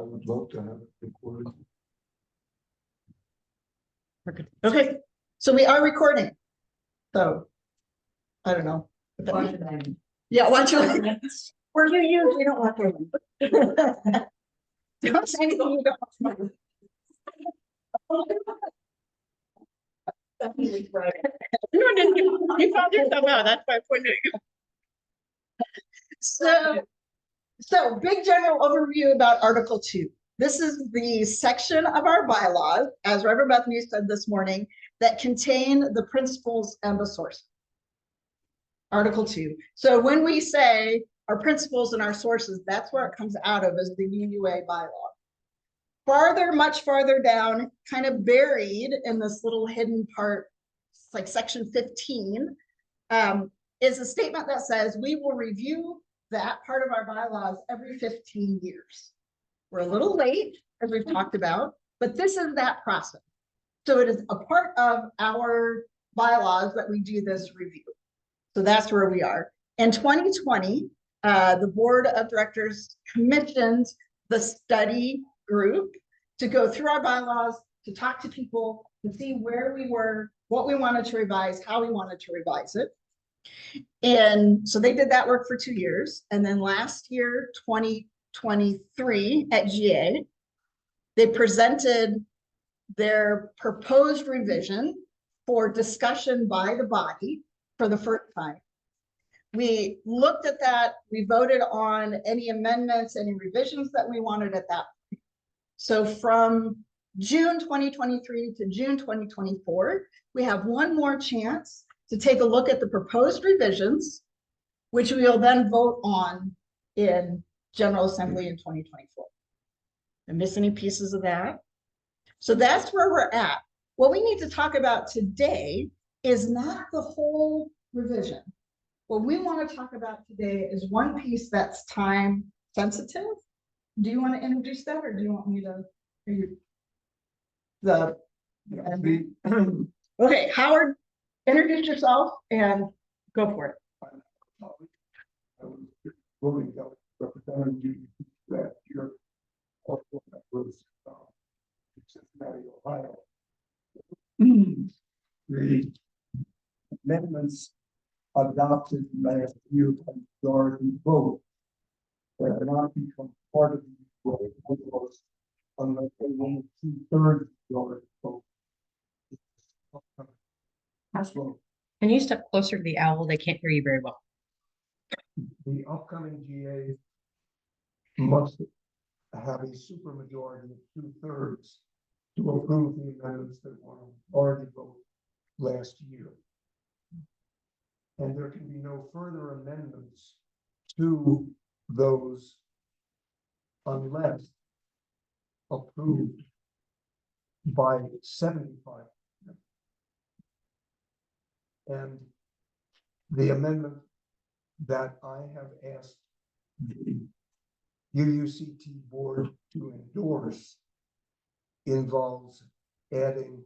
I would love to have it recorded. Okay, so we are recording. So I don't know. Yeah, watch it. Or you usually don't want to. Don't say anything you don't want to. Right. You found yourself out. That's why I pointed at you. So big general overview about Article 2. This is the section of our bylaws, as Reverend Bethany said this morning, that contain the principles and the source. Article 2. So when we say our principles and our sources, that's where it comes out of, as the UUA bylaw. Farther, much farther down, kind of buried in this little hidden part, like section 15, is a statement that says we will review that part of our bylaws every 15 years. We're a little late, as we've talked about, but this is that process. So it is a part of our bylaws that we do this review. So that's where we are. In 2020, the board of directors commissioned the study group to go through our bylaws, to talk to people, to see where we were, what we wanted to revise, how we wanted to revise it. And so they did that work for 2 years. And then last year, 2023 at GA, they presented their proposed revision for discussion by the body for the first time. We looked at that, we voted on any amendments, any revisions that we wanted at that point. So from June 2023 to June 2024, we have one more chance to take a look at the proposed revisions, which we will then vote on in General Assembly in 2024. Did I miss any pieces of that? So that's where we're at. What we need to talk about today is not the whole revision. What we want to talk about today is one piece that's time sensitive. Do you want to introduce that, or do you want me to? Okay, Howard, introduce yourself and go for it. I was willing to represent you that year. Also, that was Cincinnati, Ohio. The amendments adopted last year by majority vote that not become part of the vote unless they win 2/3 majority vote. Can you step closer to the owl? They can't hear you very well. The upcoming GA must have a supermajority of 2/3 to approve the amendments that won a majority vote last year. And there can be no further amendments to those unless approved by 75. And the amendment that I have asked the UUCT board to endorse involves adding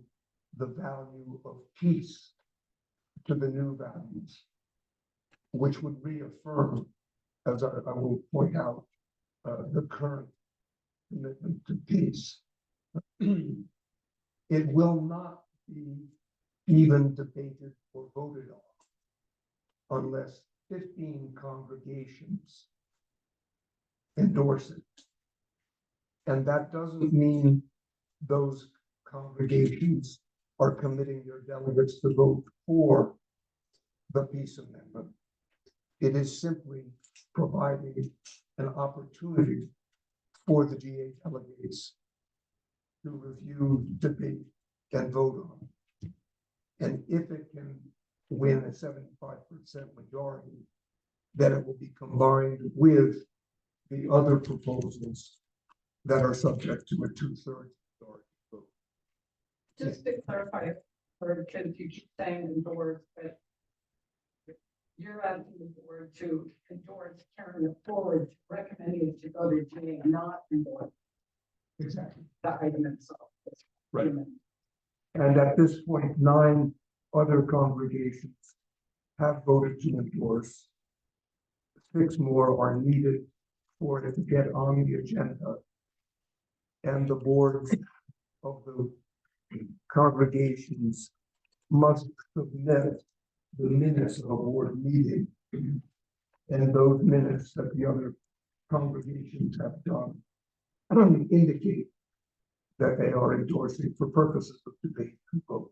the value of peace to the new values, which would reaffirm, as I will point out, the current commitment to peace. It will not be even debated or voted on unless 15 congregations endorse it. And that doesn't mean those congregations are committing their delegates to vote for the peace amendment. It is simply providing an opportunity for the GA delegates to review, debate, and vote on. And if it can win a 75% majority, then it will be combined with the other proposals that are subject to a 2/3 majority vote. Just to clarify, or because you keep saying endorse, but you're asking the board to endorse carrying it forward, recommending it to go to GA, not endorse Exactly. the item itself. Right. And at this point, 9 other congregations have voted to endorse. 6 more are needed for it to get on the agenda and the boards of the congregations must submit the minutes of a board meeting. And those minutes that the other congregations have done indicate that they are endorsing for purposes of debate and vote.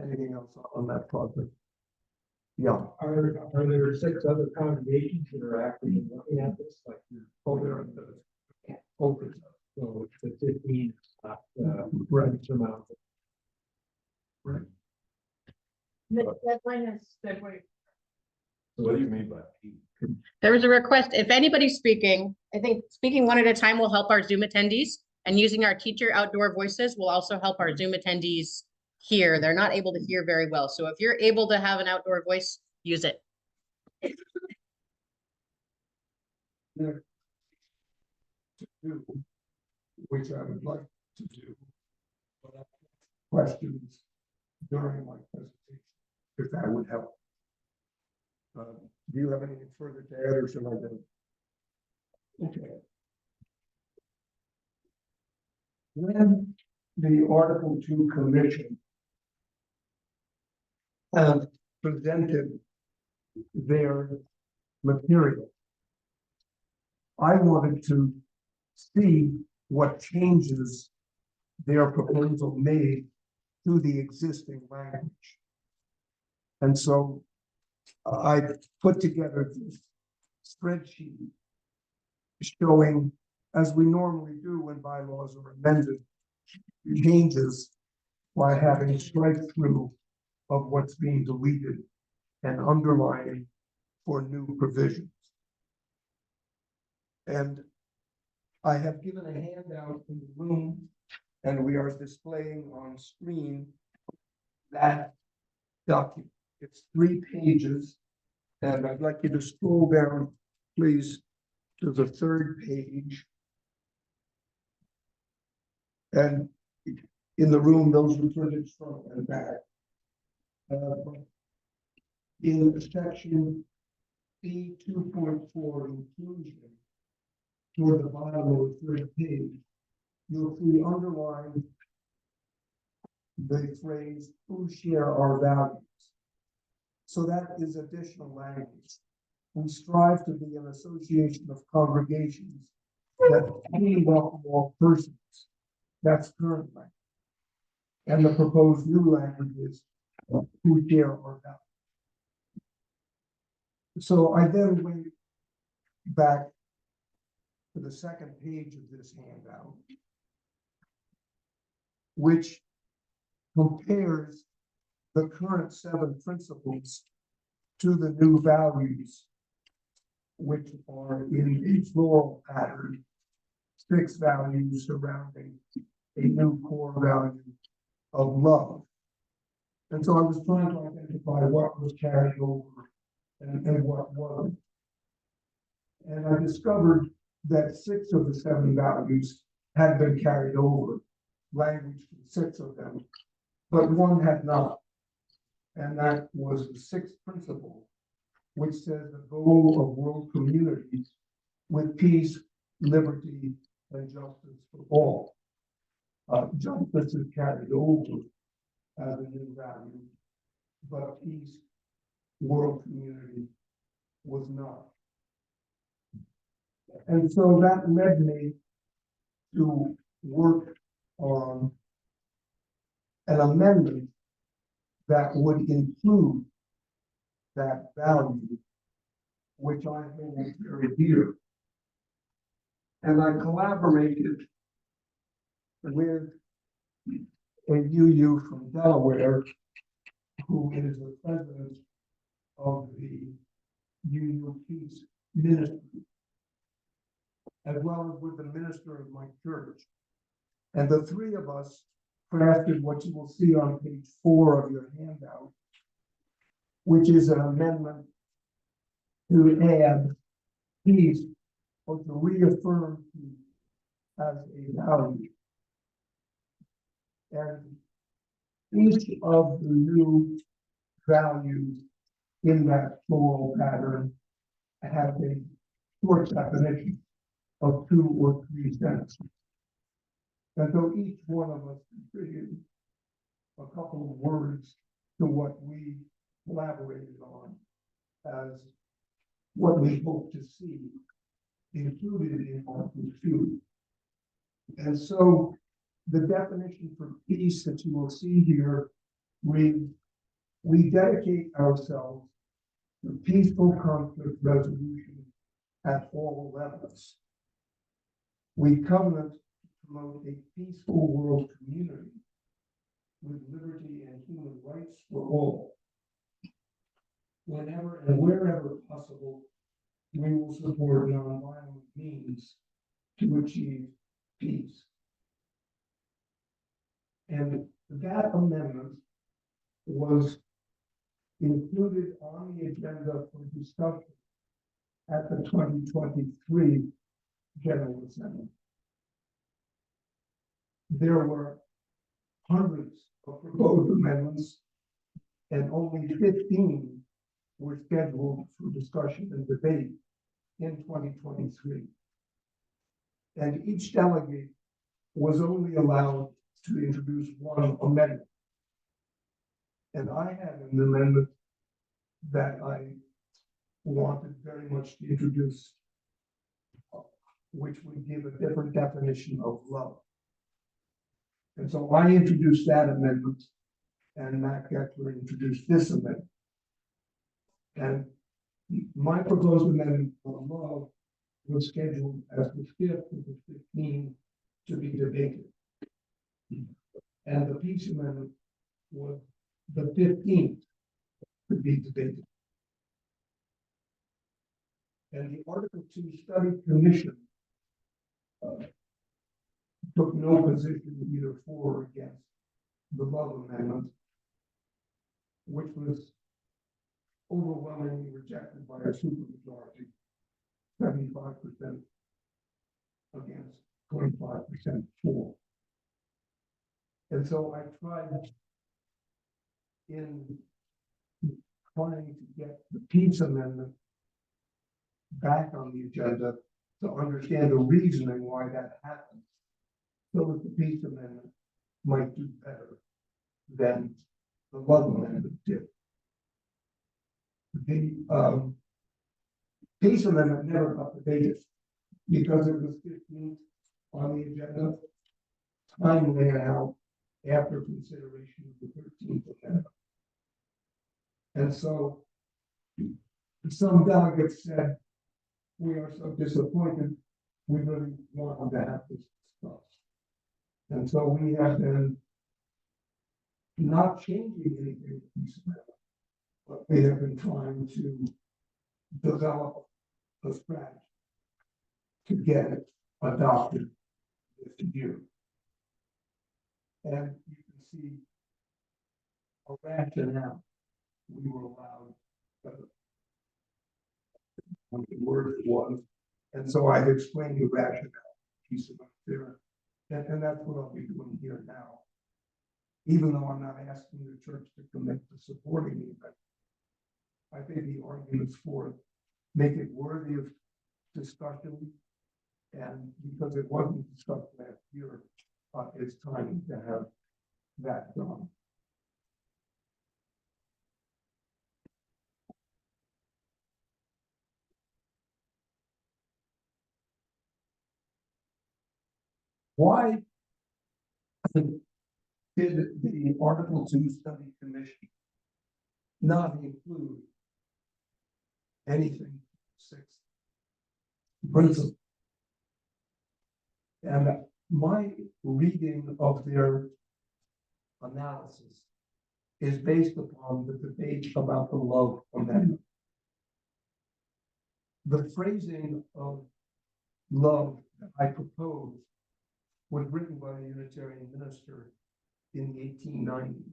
Anything else on that project? Yeah. Are there 6 other congregations that are actively looking at this, like, Oh, there are the over. so the 15 is not, Right. insurmountable? Right. That line is segue. So what do you mean by P? There was a request, if anybody's speaking, I think speaking one at a time will help our Zoom attendees. And using our teacher outdoor voices will also help our Zoom attendees hear. They're not able to hear very well. So if you're able to have an outdoor voice, use it. To do, which I would like to do. But I have questions during my presentation, if that would help. Do you have anything further to add, or should I go? Okay. When the Article 2 Commission presented their material, I wanted to see what changes their proposal made to the existing language. And so I put together this spreadsheet showing, as we normally do when bylaws are amended, changes by having a strike through of what's being deleted and underlining for new provisions. And I have given a handout in the room, and we are displaying on screen that document. It's 3 pages, and I'd like you to scroll down, please, to the 3rd page. And in the room, those are printed front and back. In the section B 2.4 inclusion, toward the bottom of the 3rd page, you'll see underlined the phrase "who share our values." So that is additional language. We strive to be an association of congregations that welcome all persons. That's current language. And the proposed new language is "who share our values." So I then went back to the 2nd page of this handout, which compares the current 7 principles to the new values, which are in a floral pattern, 6 values surrounding a new core value of love. And so I was trying to identify what was carried over and what wasn't. And I discovered that 6 of the 7 values had been carried over, language from 6 of them, but 1 had not. And that was the 6th principle, which says the goal of world communities with peace, liberty, and justice for all. Justice is carried over as a new value, but peace, world community was not. And so that led me to work on an amendment that would include that value, which I hold very dear. And I collaborated with a UU from Delaware, who is the president of the UUCT ministry, as well as with the minister of my church. And the 3 of us crafted what you will see on page 4 of your handout, which is an amendment to add peace, or to reaffirm peace as a value. And each of the new values in that floral pattern have a short definition. of 2 or 3 sentences. And so each one of us contributed a couple of words to what we collaborated on as what we hope to see included in Article 2. And so the definition for peace that you will see here reads, we dedicate ourselves to peaceful conflict resolution at all levels. We covenant to promote a peaceful world community with liberty and human rights for all. Whenever and wherever possible, we will support nonviolent means to achieve peace. And that amendment was included on the agenda for discussion at the 2023 General Assembly. There were hundreds of proposed amendments, and only 15 were scheduled for discussion and debate in 2023. And each delegate was only allowed to introduce one amendment. And I had an amendment that I wanted very much to introduce, which would give a different definition of love. And so I introduced that amendment, and Matt Geckler introduced this amendment. And my proposed amendment for love was scheduled as the 5th of the 15 to be debated. And the peace amendment was the 15th to be debated. And the Article 2 Study Commission took no position either for or against the love amendment, which was overwhelmingly rejected by a supermajority, 75% against 25% for. And so I tried in trying to get the peace amendment back on the agenda to understand the reasoning why that happened, so that the peace amendment might do better than the love amendment did. The peace amendment never got debated because it was 15th on the agenda. Time ran out after consideration of the 13th amendment. And so some delegates said, we are so disappointed, we really wanted to have this discussed. And so we have been not changing anything with peace amendment, but we have been trying to develop a strategy to get it adopted this year. And you can see a rationale. We were allowed what the word was. And so I've explained the rationale piece of it there. And that's what I'll be doing here now. Even though I'm not asking the church to commit to supporting me, but I think the arguments for it make it worthy of discussion. And because it wasn't discussed last year, it's time to have that done. Why did the Article 2 Study Commission not include anything 6 principle? And my reading of their analysis is based upon the debate about the love amendment. The phrasing of love that I proposed was written by a Unitarian minister in the 1890s,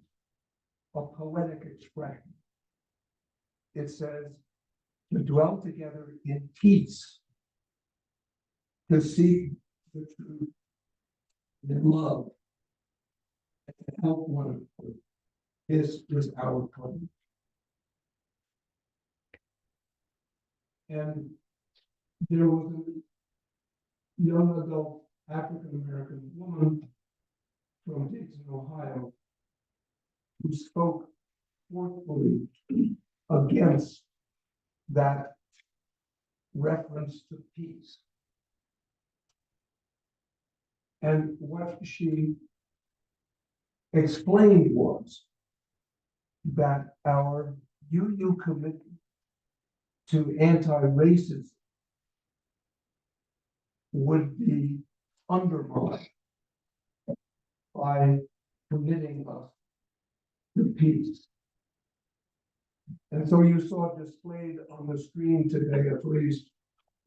a poetic expression. It says, to dwell together in peace, to seek the truth in love, and to help one another. This is our covenant. And there was young adult African-American woman from Dayton, Ohio, who spoke forcefully against that reference to peace. And what she explained was that our UU commitment to anti-racism would be undermined by committing us to peace. And so you saw displayed on the screen today a phrase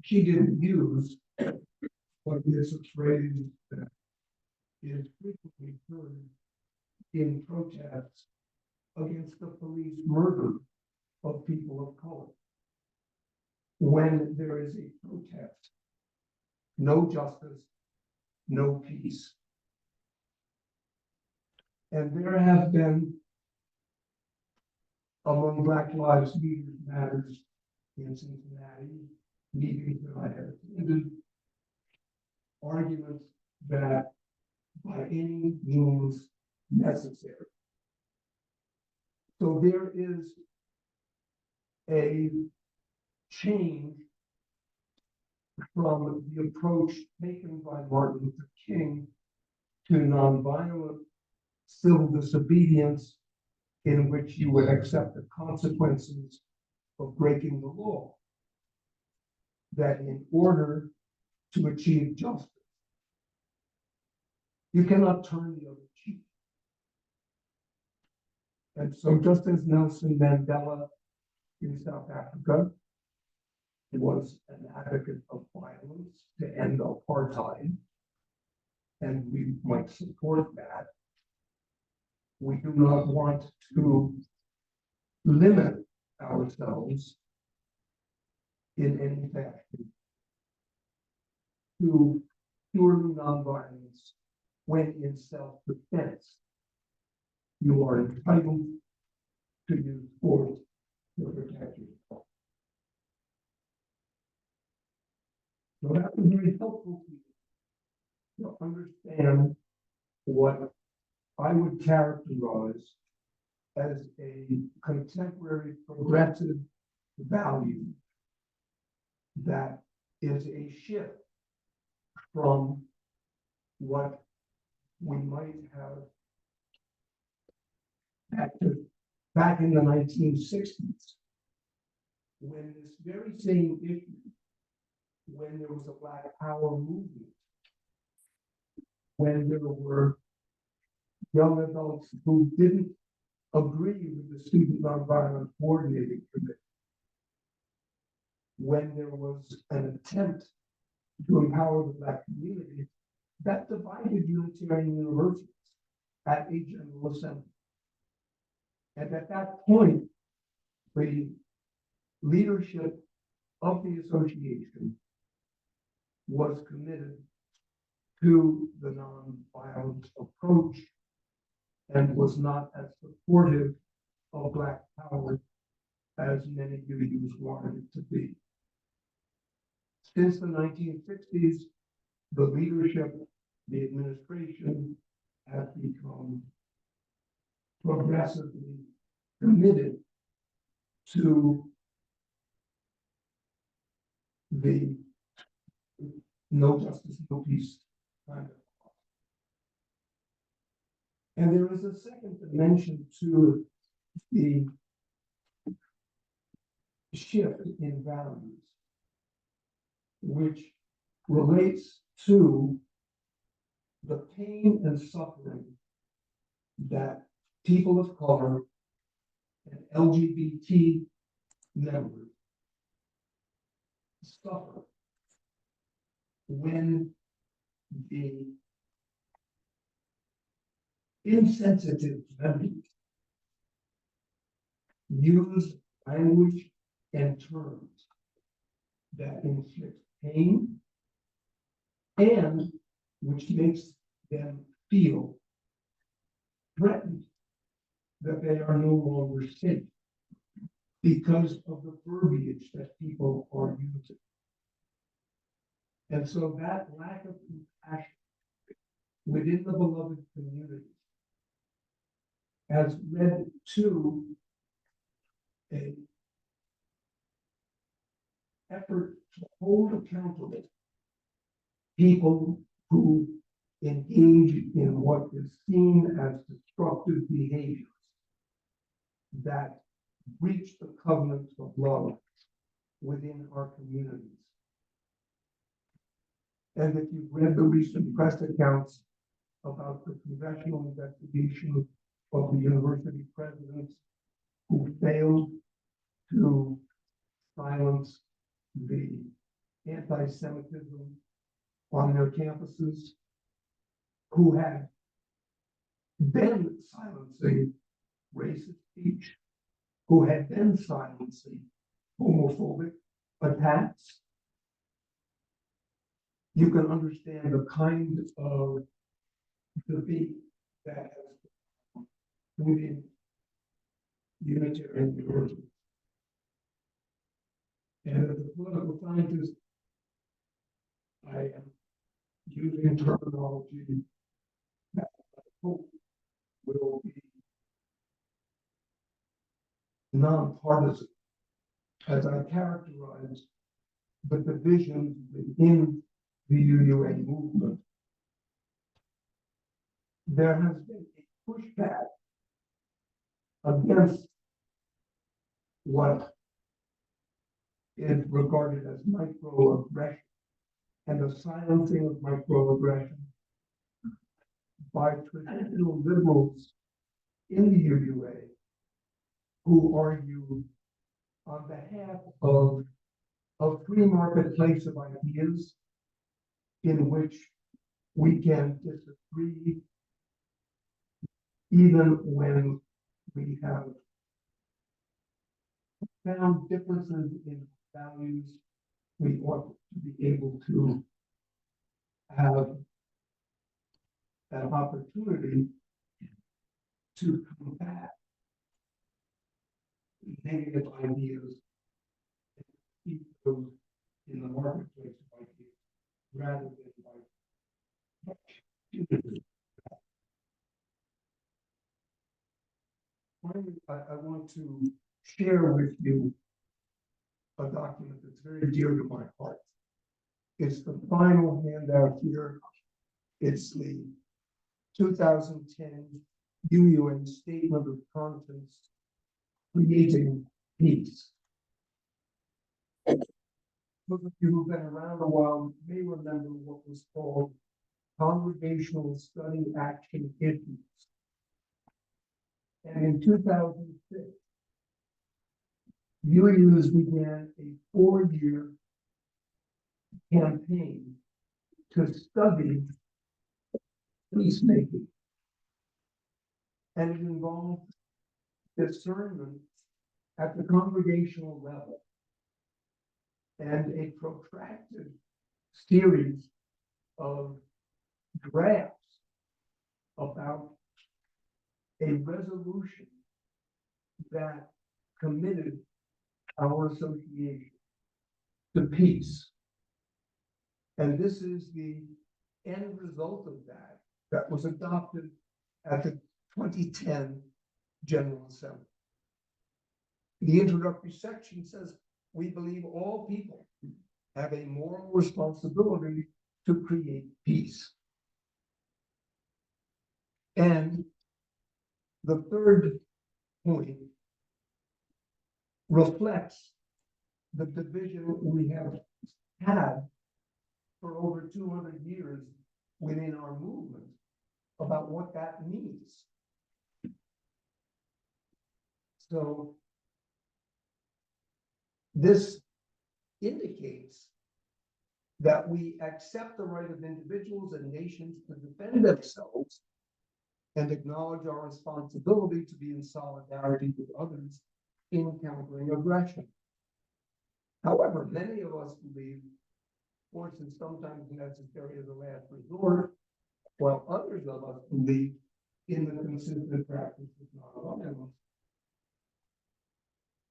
she didn't use, but it's a phrase that is frequently heard in protests against the police murder of people of color. When there is a protest, no justice, no peace. And there have been, among Black Lives Matters in Cincinnati, meetings that I have attended, arguments that by any means necessary. So there is a change from the approach taken by Martin Luther King to nonviolent civil disobedience, in which you would accept the consequences of breaking the law, that in order to achieve justice, you cannot turn the other cheek. And so just as Nelson Mandela in South Africa was an advocate of violence to end apartheid, and we might support that, we do not want to limit ourselves in any fashion to purely nonviolence when in self-defense you are entitled to use force to protect yourself. So that was very helpful to understand what I would characterize as a contemporary progressive value that is a shift from what we might have back in the 1960s, when this very same issue, when there was a Black Power movement, when there were young adults who didn't agree with the Student Nonviolent Coordinating Committee, when there was an attempt to empower the Black community, that divided Unitarian universities at a General Assembly. And at that point, the leadership of the association was committed to the nonviolent approach and was not as supportive of Black power as many UUs wanted it to be. Since the 1960s, the leadership, the administration has become progressively committed to the no justice, no peace kind of. And there is a second dimension to the shift in values, which relates to the pain and suffering that people of color and LGBT members suffer when the insensitive members use language and terms that inflict pain and which makes them feel threatened that they are no longer safe because of the verbiage that people are using. And so that lack of compassion within the beloved community has led to a effort to hold accountable people who engage in what is seen as destructive behaviors that breach the covenants of love within our communities. And if you've read the recent press accounts about the congressional investigation of the university presidents who failed to silence the anti-Semitism on their campuses, who had been silencing racist speech, who had been silencing homophobic attacks, you can understand the kind of debate that has within Unitarian Universalists. And as a political scientist, I am using terminology that I hope will be nonpartisan as I characterize the divisions within the UUA movement. There has been a pushback against what is regarded as microaggression and the silencing of microaggression by traditional liberals in the UUA who argue on behalf of a free marketplace of ideas in which we can disagree even when we have found differences in values. We ought to be able to have an opportunity to combat negative ideas and keep those in the marketplace of ideas rather than by finally, I want to share with you a document that's very dear to my heart. It's the final handout here. It's the 2010 UUN Statement of Contents, Creating Peace. Those of you who've been around a while may remember what was called Congregational Study Action Issues. And in 2006, UUs began a 4-year campaign to study peacemaking. And it involved discernment at the congregational level and a protracted series of drafts about a resolution that committed our association to peace. And this is the end result of that was adopted at the 2010 General Assembly. The introductory section says, we believe all people have a moral responsibility to create peace. And the third point reflects the division we have had for over 200 years within our movement about what that means. So this indicates that we accept the right of individuals and nations to defend themselves and acknowledge our responsibility to be in solidarity with others in countering aggression. However, many of us believe force is sometimes necessary as a last resort, while others of us believe in the consistent practice of nonviolence.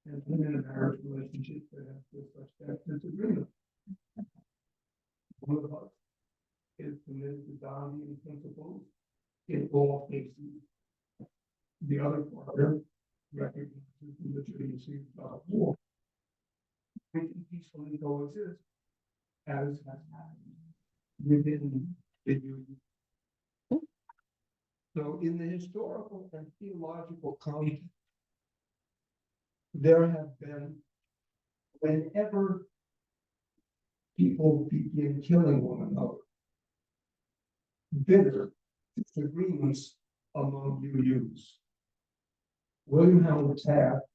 And in a marriage relationship, there has been such that disagreement. one of us is committed to Gandhian principles in all cases. The other partner recognizes the legitimacy of war. We can peacefully coexist as has happened within the union. So in the historical and theological context, there have been, whenever people begin killing one another, bitter disagreements among UUs. William Howard Taft,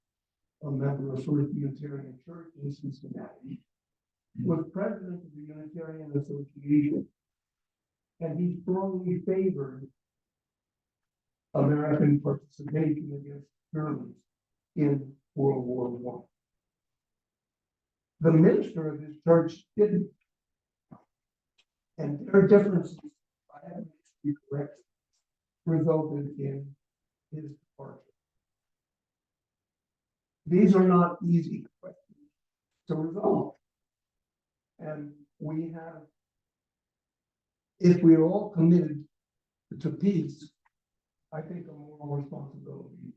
a member of First Unitarian Church in Cincinnati, was president of the Unitarian Association, and he strongly favored American participation against Germans in World War I. The minister of his church didn't. And their differences, I have to be correct, resulted in his departure. These are not easy questions to resolve. And we have, if we're all committed to peace, I think a moral responsibility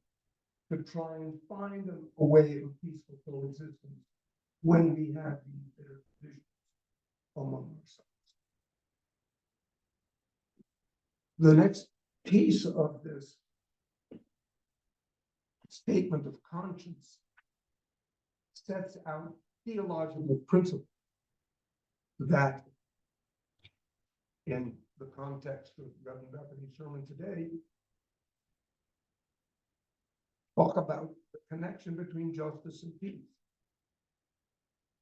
to try and find a way of peaceful coexistence when we have these bitter divisions among ourselves. The next piece of this statement of conscience sets out theological principles that, in the context of Reverend Bethany's sermon today, talk about the connection between justice and peace.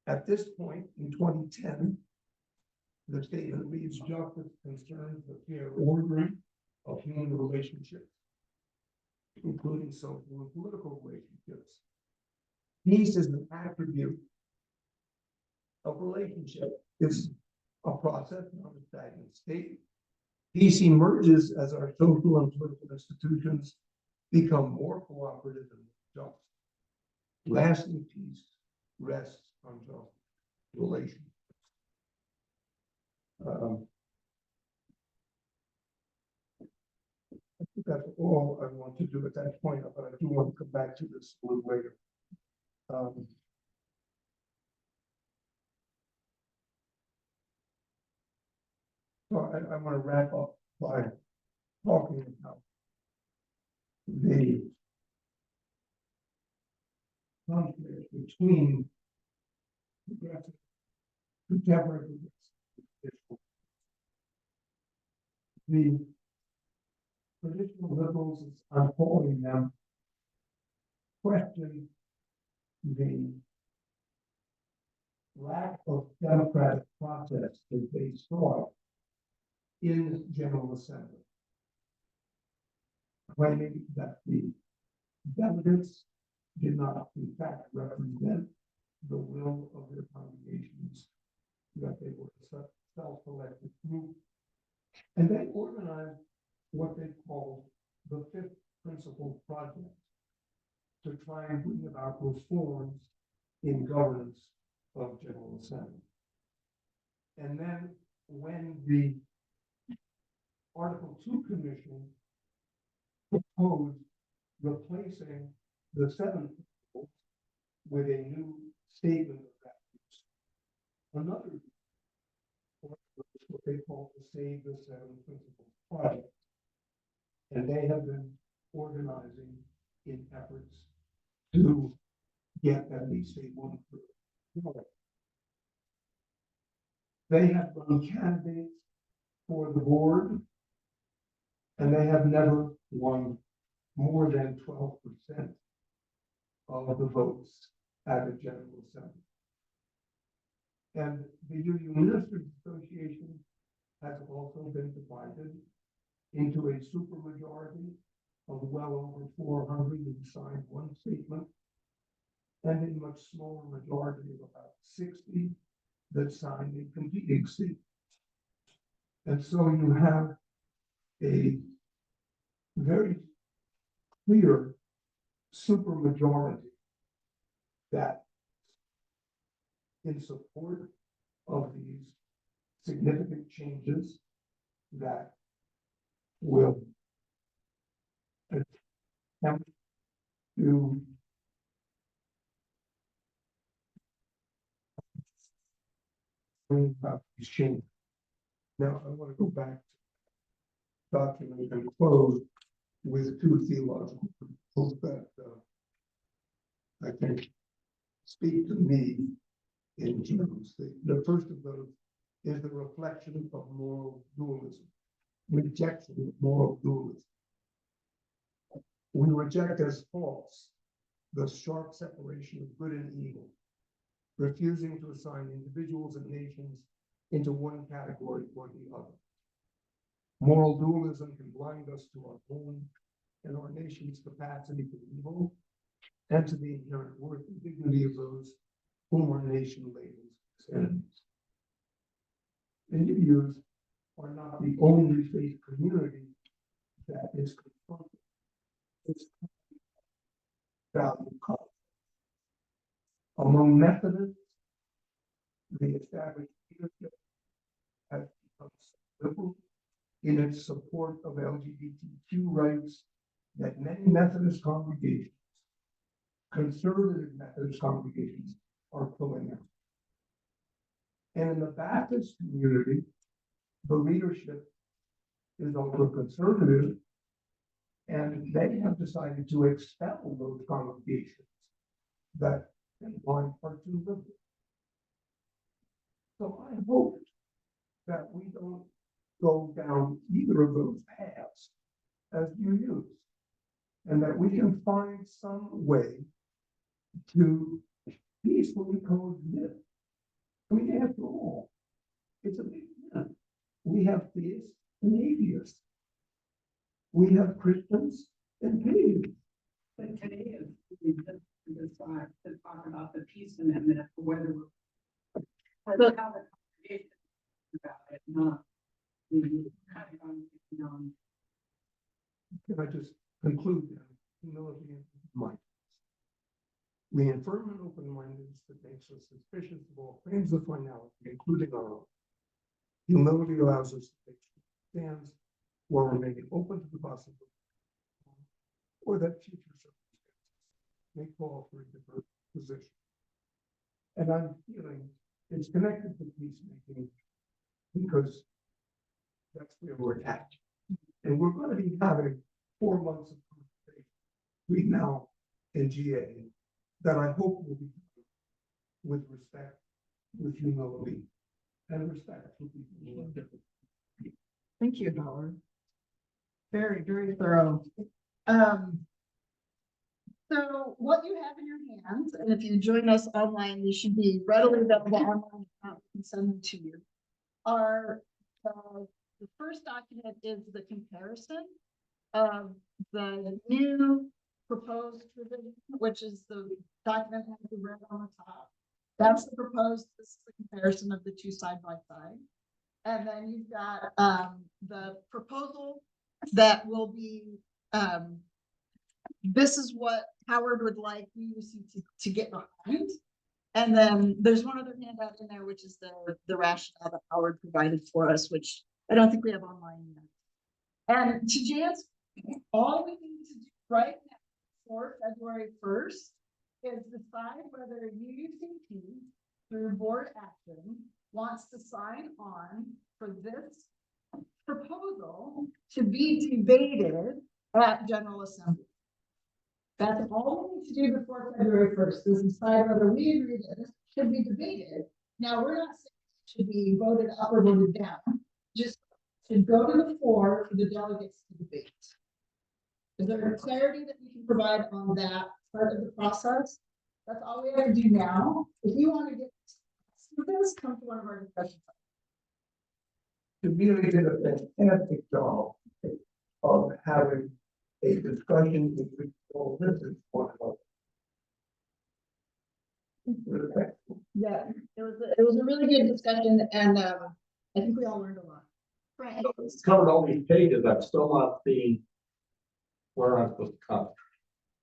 At this point in 2010, the statement reads, justice concerns the fair ordering of human relationships, including social and political relationships. Peace is an attribute of relationship. It's a process, not a stagnant state. Peace emerges as our social and political institutions become more cooperative and just. Lasting peace rests on just relations. I think that's all I want to do at that point, but I do want to come back to this a little later. So I want to wrap up by talking about the conflict between progressive, contemporary progressive. The traditional liberals, as I'm calling them, question the lack of democratic process that they saw in General Assembly, claiming that the delegates did not, in fact, represent the will of their congregations, that they were a self-elected group. And they organized what they called the Fifth Principle Project to try and bring about reforms in governance of General Assembly. And then when the Article 2 Commission proposed replacing the seven principles with a new statement of values, another what they call the Save the Seven Principles Project. And they have been organizing in efforts to get at least a one third. They have run candidates for the board, and they have never won more than 12% of the votes at a General Assembly. And the UU Ministers Association has also been divided into a supermajority of well over 400 who signed one statement, and a much smaller majority of about 60 that signed a competing statement. And so you have a very clear supermajority that in support of these significant changes that will attempt to bring about these changes. Now, I want to go back to document and close with two theological principles that I think speak to me in terms. The first of those is the reflection of moral dualism, rejection of moral dualism. We reject as false the sharp separation of good and evil, refusing to assign individuals and nations into one category or the other. Moral dualism can blind us to our own and our nation's capacity for evil and to the inherent worth and dignity of those whom our nation labels as enemies. Individuals are not the only faith community that is confronted with this value conflict. Among Methodists, the established leadership has become so liberal in its support of LGBTQ rights that many Methodist congregations, conservative Methodist congregations, are pulling out. And in the Baptist community, the leadership is also conservative, and they have decided to expel those congregations that are too liberal. So I hope that we don't go down either of those paths as you use, and that we can find some way to peacefully coexist. I mean, after all, it's a big thing. We have theists and atheists. We have Christians and pagans. But today is we just to talk about the peace amendment, whether we're Look. how the congregation is about it, not the kind of Can I just conclude then? Humility and mindfulness. We infirm and open-mindedness that makes us suspicious of all claims of finality, including our own. Humility allows us to take stands while remaining open to the possibility or that future circumstances may call for a different position. And I'm feeling it's connected to peacemaking because that's where we're at. And we're going to be having 4 months of conversation between now and GA that I hope will be with respect, with humility, and respect for people who are different. Thank you, Howard. Very, very thorough. So what you have in your hands, and if you join us online, you should be readily available online. We can send them to you. Are the first document is the comparison of the new proposed revision, which is the document that has the red on the top. That's the proposed. This is the comparison of the two side by side. And then you've got the proposal that will be, this is what Howard would like UUCT to get behind. And then there's one other handout in there, which is the rationale that Howard provided for us, which I don't think we have online yet. And to Jan's, all we need to do right now for February 1st is decide whether UUCT through board action wants to sign on for this proposal to be debated at General Assembly. That's all we need to do before February 1st, is decide whether we agree that this should be debated. Now, we're not saying it should be voted up or voted down, just should go to the floor for the delegates to debate. Is there clarity that we can provide on that part of the process? That's all we have to do now. If you want to get this, come to one of our discussions. To really did a fantastic job of having a discussion in which all this is one of Yeah, it was a really good discussion, and I think we all learned a lot. Right. It's covered all these pages, I'm still not seeing where I'm supposed to cut.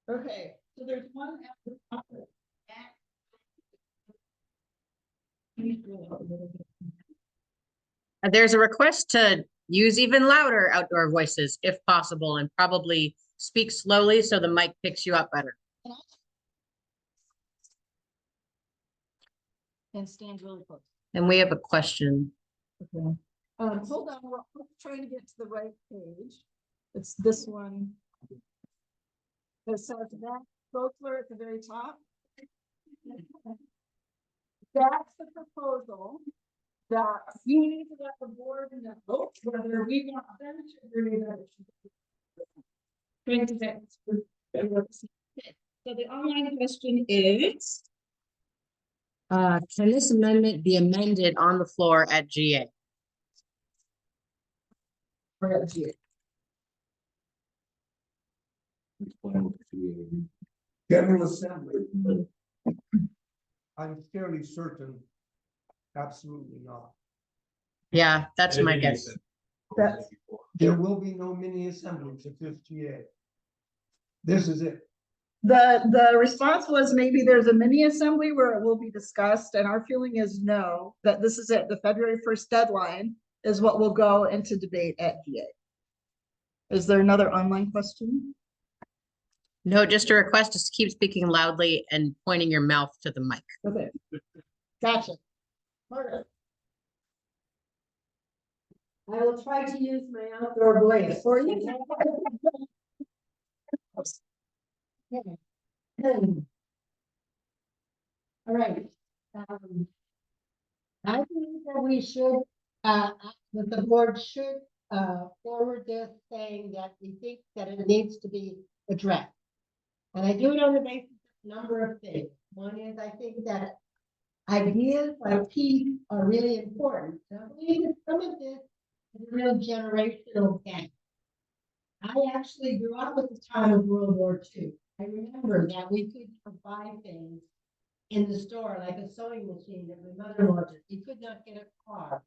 Okay, so there's one at the top. There's a request to use even louder outdoor voices if possible, and probably speak slowly so the mic picks you up better. And stand really close. And we have a question. Okay. Hold on, we're trying to get to the right page. It's this one. It says that Bochler at the very top. That's the proposal that we need to let the board know whether we want them to agree that it should be. So the online question is. Can this amendment be amended on the floor at GA? General Assembly. I'm fairly certain, absolutely not. Yeah, that's my guess. That's- There will be no mini assemblies at this GA. This is it. The response was maybe there's a mini assembly where it will be discussed, and our feeling is no, that this is it. The February 1st deadline is what will go into debate at GA. Is there another online question? No, just a request is to keep speaking loudly and pointing your mouth to the mic. Okay. Gotcha. Margaret. I will try to use my outdoor voice for you. All right. I think that we should, that the board should, forward this saying that we think that it needs to be addressed. And I do it on the basis of a number of things. One is I think that ideas like peace are really important. So I believe that some of this is a real generational gap. I actually grew up at the time of World War II. I remember that we could buy things in the store, like a sewing machine that my mother wanted. We could not get a car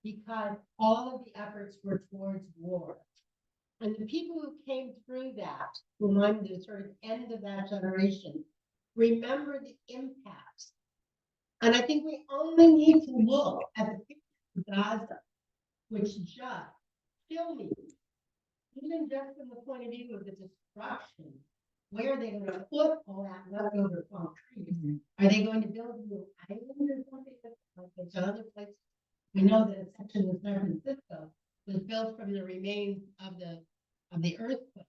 because all of the efforts were towards war. And the people who came through that, who I'm the sort of end of that generation, remember the impacts. And I think we only need to look at the picture of Gaza, which just kill me. Even just from the point of view of the destruction, where are they going to put all that leftover concrete? Are they going to build a new island or something like it's another place? We know that a section of San Francisco was built from the remains of the earthquake.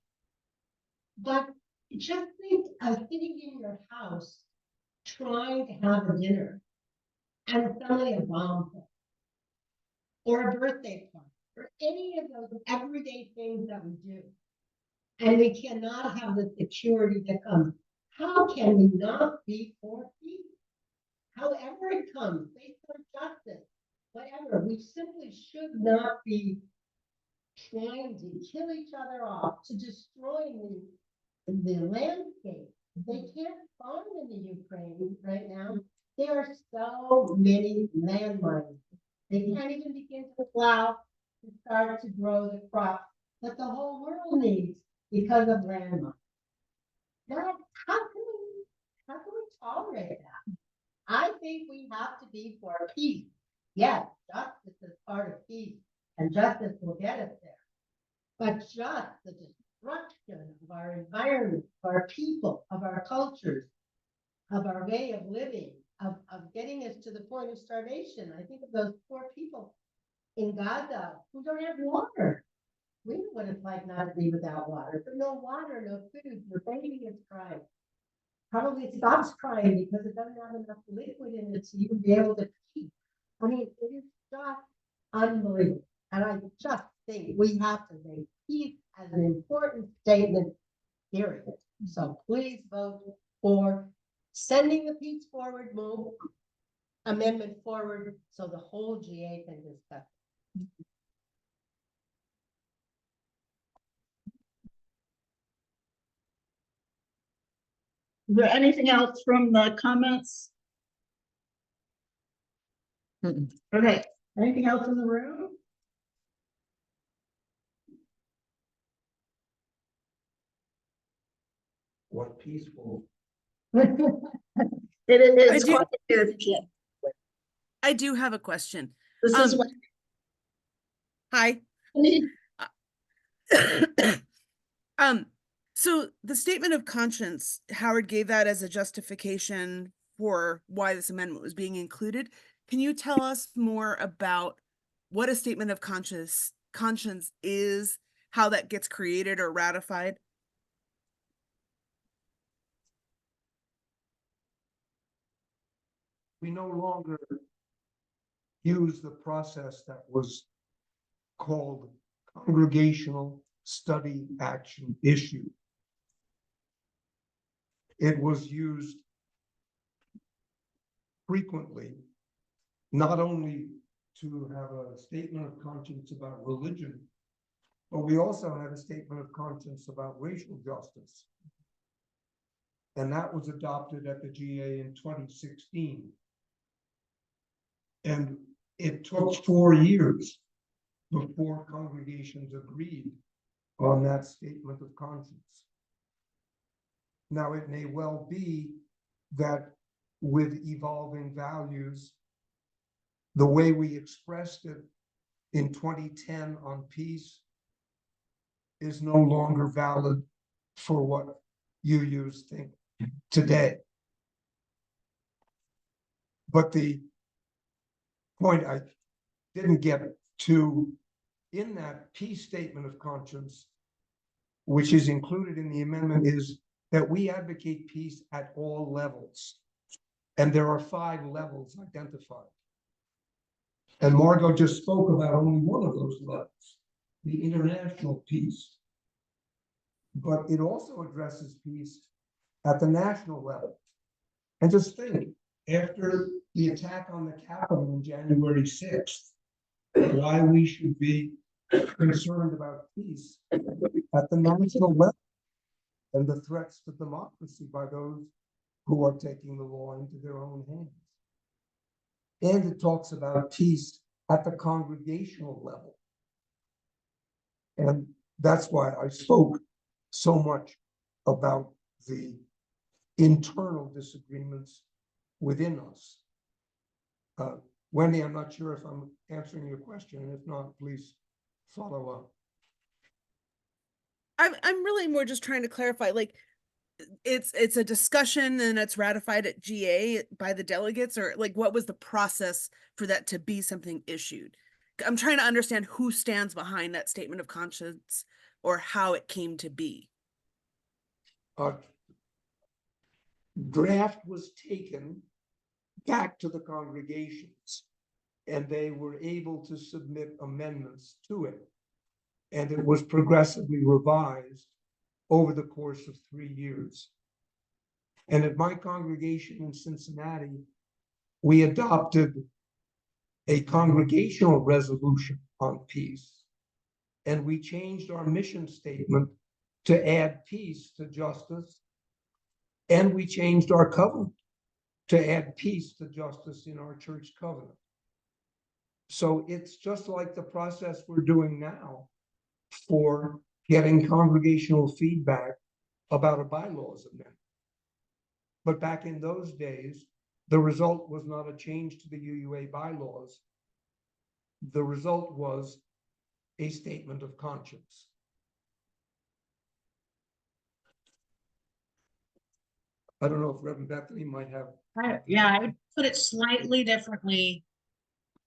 But just think of sitting in your house trying to have a dinner and suddenly a bomb falls, or a birthday party, or any of those everyday things that we do. And we cannot have the security that comes. How can we not be for peace? However it comes, based on justice, whatever, we simply should not be trying to kill each other off, to destroy the landscape. They can't farm in the Ukraine right now. There are so many landmines. They can't even begin to plow to start to grow the crops that the whole world needs because of landmines. Now, how can we tolerate that? I think we have to be for peace. Yes, justice is part of peace, and justice will get us there. But just the destruction of our environment, of our people, of our cultures, of our way of living, of getting us to the point of starvation. I think of those poor people in Gaza who don't have water. We know what it's like not to be without water. But no water, no food, your baby is crying. Probably it stops crying because it doesn't have enough liquid in it to even be able to pee. I mean, it is just unbelievable. And I just think we have to make peace as an important statement, period. So please vote for sending the peace forward move amendment forward so the whole GA can discuss. Is there anything else from the comments? Mm-mm. Okay, anything else in the room? What peaceful. It is. I do- quite a bit. I do have a question. This is Um, what, Hi. So the statement of conscience, Howard gave that as a justification for why this amendment was being included. Can you tell us more about what a statement of conscience is, how that gets created or ratified? We no longer use the process that was called congregational study action issue. It was used frequently, not only to have a statement of conscience about religion, but we also had a statement of conscience about racial justice. And that was adopted at the GA in 2016. And it took 4 years before congregations agreed on that statement of conscience. Now, it may well be that with evolving values, the way we expressed it in 2010 on peace is no longer valid for what UUs think today. But the point I didn't get to in that peace statement of conscience, which is included in the amendment, is that we advocate peace at all levels. And there are 5 levels identified. And Margot just spoke about only one of those levels, the international peace. But it also addresses peace at the national level. And just think, after the attack on the Capitol on January 6th, why we should be concerned about peace at the national level and the threats to democracy by those who are taking the law into their own hands. And it talks about peace at the congregational level. And that's why I spoke so much about the internal disagreements within us. Wendy, I'm not sure if I'm answering your question, and if not, please follow up. I'm really more just trying to clarify, like, it's a discussion and it's ratified at GA by the delegates, or like what was the process for that to be something issued? I'm trying to understand who stands behind that statement of conscience or how it came to be. Draft was taken back to the congregations and they were able to submit amendments to it. And it was progressively revised over the course of 3 years. And at my congregation in Cincinnati, we adopted a congregational resolution on peace. And we changed our mission statement to add peace to justice. And we changed our covenant to add peace to justice in our church covenant. So it's just like the process we're doing now for getting congregational feedback about a bylaws amendment. But back in those days, the result was not a change to the UUA bylaws. The result was a statement of conscience. I don't know if Reverend Bethany might have. Yeah, I would put it slightly differently.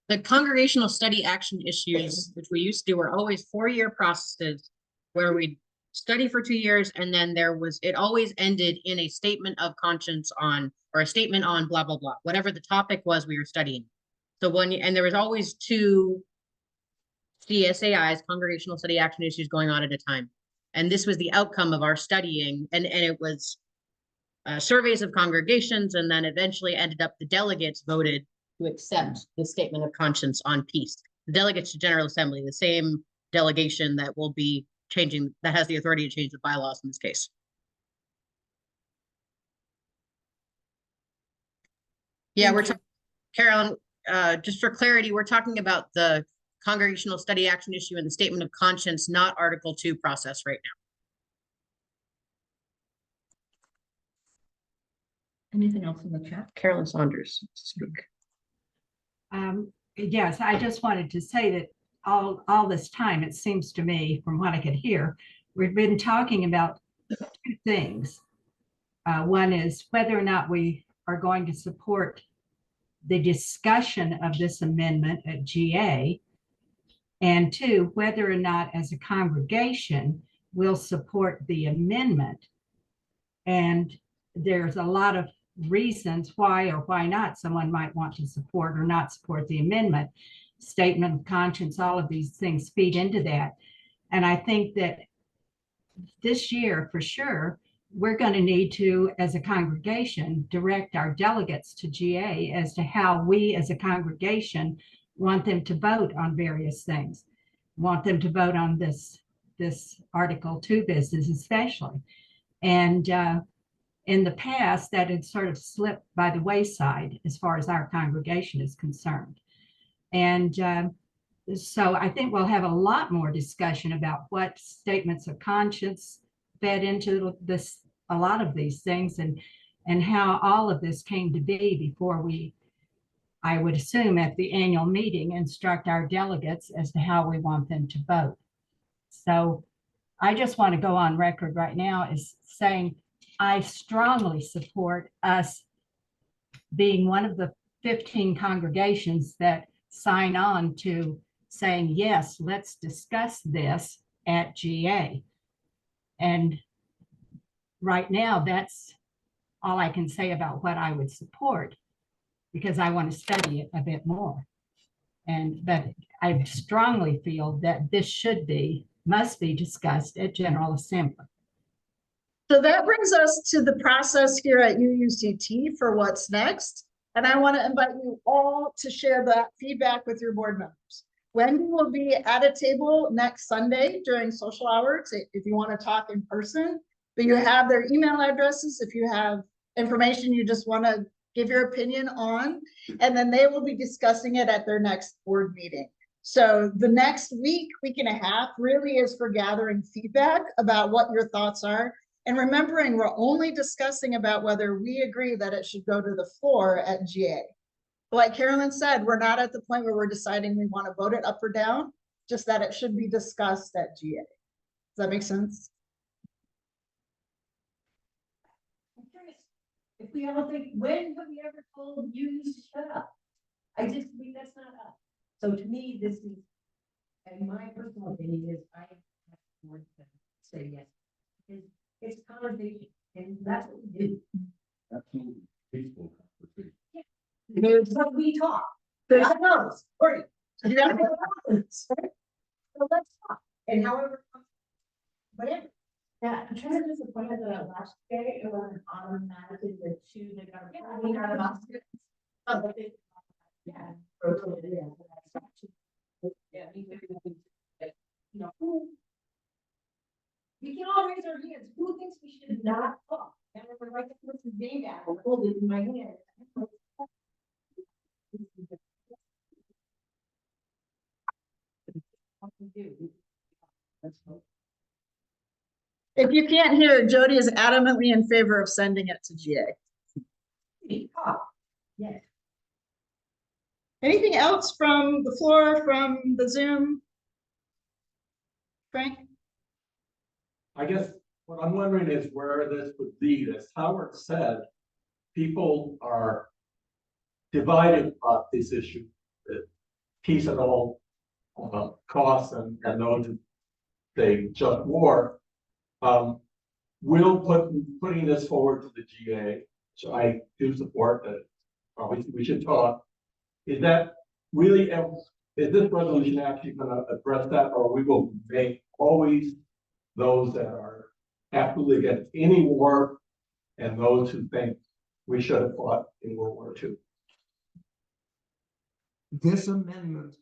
The congregational study action issues, which we used to do, were always 4-year processes where we'd study for 2 years, and then it always ended in a statement of conscience on, or a statement on blah, blah, blah, whatever the topic was we were studying. So and there was always 2 CSAIs, congregational study action issues, going on at a time. And this was the outcome of our studying, and it was surveys of congregations, and then eventually ended up the delegates voted to accept the statement of conscience on peace. The delegates to General Assembly, the same delegation that will be changing, that has the authority to change the bylaws in this case. Yeah, we're talking, Carolyn, just for clarity, we're talking about the congregational study action issue and the statement of conscience, not Article 2 process right now. Anything else in the chat? Carolyn Saunders, speak. Yes, I just wanted to say that all this time, it seems to me, from what I could hear, we've been talking about two things. One is whether or not we are going to support the discussion of this amendment at GA, and two, whether or not as a congregation we'll support the amendment. And there's a lot of reasons why or why not someone might want to support or not support the amendment. Statement of conscience, all of these things feed into that. And I think that this year, for sure, we're going to need to, as a congregation, direct our delegates to GA as to how we as a congregation want them to vote on various things. Want them to vote on this Article 2 business especially. And in the past, that had sort of slipped by the wayside as far as our congregation is concerned. And so I think we'll have a lot more discussion about what statements of conscience fed into this, a lot of these things, and how all of this came to be before we, I would assume at the annual meeting, instruct our delegates as to how we want them to vote. So I just want to go on record right now as saying I strongly support us being one of the 15 congregations that sign on to saying, yes, let's discuss this at GA. And right now, that's all I can say about what I would support, because I want to study it a bit more. But I strongly feel that this must be discussed at General Assembly. So that brings us to the process here at UUCT for what's next. And I want to invite you all to share that feedback with your board members. Wendy will be at a table next Sunday during social hours if you want to talk in person, but you have their email addresses if you have information you just want to give your opinion on, and then they will be discussing it at their next board meeting. So the next week and a half really is for gathering feedback about what your thoughts are. And remembering, we're only discussing about whether we agree that it should go to the floor at GA. Like Carolyn said, we're not at the point where we're deciding we want to vote it up or down, just that it should be discussed at GA. Does that make sense? I'm curious if we all think, when have we ever told you to shut up? I just think that's not us. So to me, this is, and my personal opinion is, I have more to say yes. It's conversation, and that's what we do. Absolutely peaceful conversation. There's what we talk. There's knows, right? You gotta make balance, right? So let's talk, and however, whatever. Yeah, I'm trying to disappoint that last day it wasn't automatically the two that got. Yeah. You know, we can all raise our hands. Who thinks we should not talk? And we're like, what's his name down? I'll hold it in my hand. If you can't hear, Jody is adamantly in favor of sending it to GA. Yes. Anything else from the floor, from the Zoom? Frank? I guess what I'm wondering is where this would lead. As Howard said, people are divided about this issue, the peace at all costs and those who say just war. We'll putting this forward to the GA, so I do support that. Obviously, we should talk. Is that really, is this resolution actually going to address that, or we will make always those that are absolutely against any war and those who think we should have fought in World War II? This amendment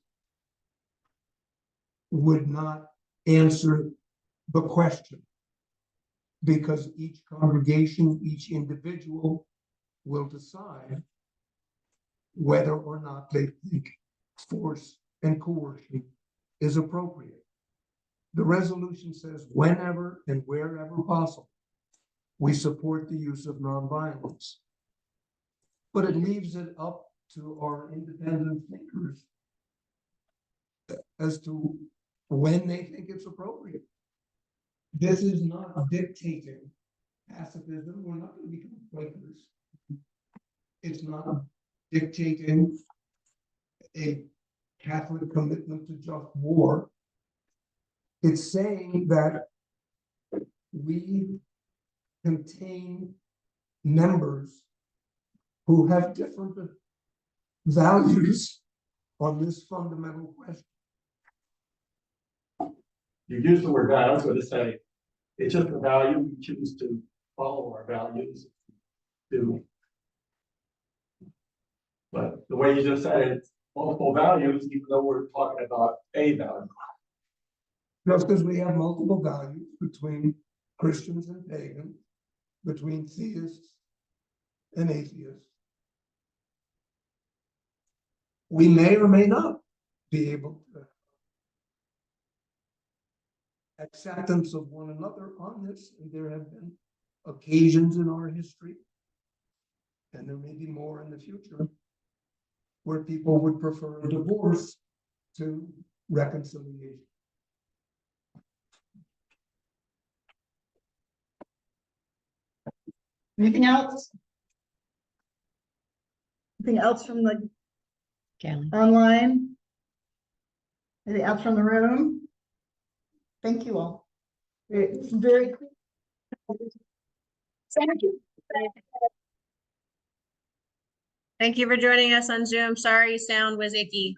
would not answer the question, because each congregation, each individual will decide whether or not they think force and coercion is appropriate. The resolution says whenever and wherever possible, we support the use of nonviolence. But it leaves it up to our independent thinkers as to when they think it's appropriate. This is not dictating pacifism. We're not going to become Quakers. It's not dictating a Catholic commitment to just war. It's saying that we contain members who have different values on this fundamental question. You use the word value, I was gonna say, it's just a value, we choose to follow our values. Do. But the way you just said it, multiple values, even though we're talking about a value. Just as we have multiple values between Christians and pagans, between theists and atheists, we may or may not be able to acceptance of one another on this, and there have been occasions in our history, and there may be more in the future, where people would prefer a divorce to reconciliation. Anything else? Anything else from the Kelly. online? Anything else from the room? Thank you all. It's very clear. Thank you. Thank you for joining us on Zoom. Sorry, sound was icky.